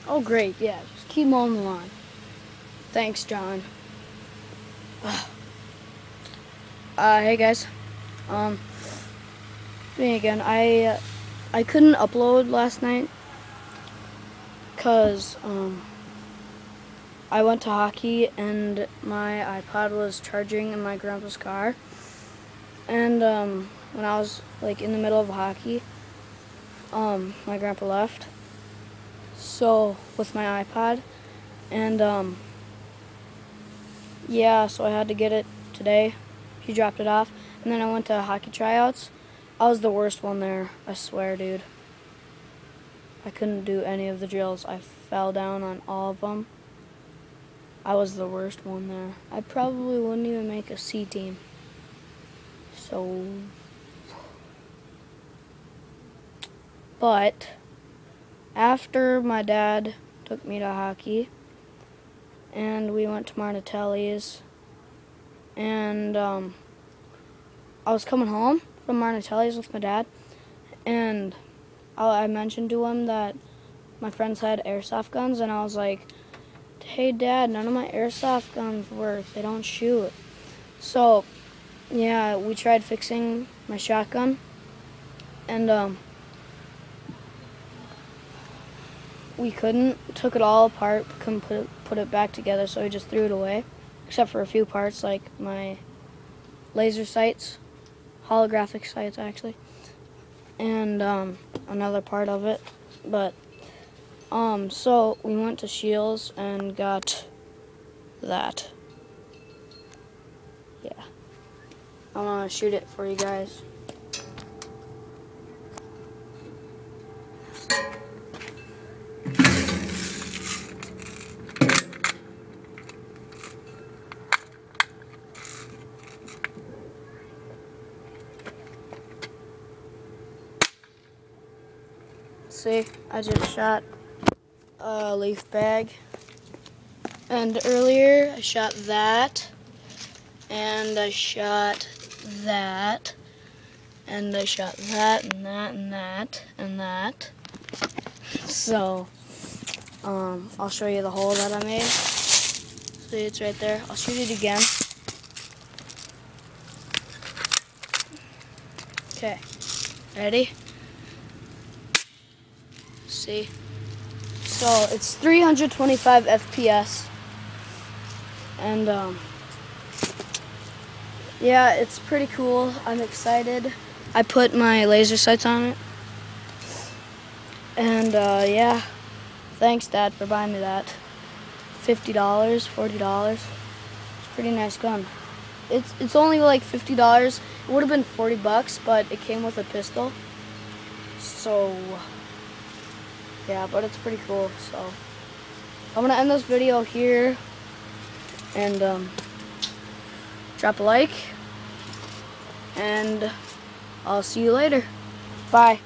Oh, great, yeah, just keep mowing the lawn. Thanks, John. Hey guys. Me again. I couldn't upload last night because I went to hockey and my iPod was charging in my grandpa's car. And when I was like in the middle of hockey, my grandpa left. So with my iPod, and yeah, so I had to get it today. He dropped it off, and then I went to hockey tryouts. I was the worst one there, I swear, dude. I couldn't do any of the drills. I fell down on all of them. I was the worst one there. I probably wouldn't even make a C team. So, but after my dad took me to hockey, and we went to Marnatelli's, and I was coming home from Marnatelli's with my dad, and I mentioned to him that my friends had airsoft guns, and I was like, hey Dad, none of my airsoft guns work, they don't shoot. So yeah, we tried fixing my shotgun, and we couldn't. Took it all apart, couldn't put it back together, so we just threw it away, except for a few parts like my laser sights, holographic sights actually, and another part of it. But so we went to Shields and got that. Yeah, I'm gonna shoot it for you guys. See, I just shot a leaf bag, and earlier I shot that, and I shot that, and I shot that, and that, and that, and that. So, I'll show you the hole that I made. See, it's right there. I'll shoot it again. Okay, ready? See? So it's 325 FPS, and yeah, it's pretty cool. I'm excited. I put my laser sights on it, and yeah, thanks Dad for buying me that. $50, $40. It's a pretty nice gun. It's only like $50. It would have been $40, but it came with a pistol. So yeah, but it's pretty cool. So I'm gonna end this video here, and drop a like, and I'll see you later. Bye.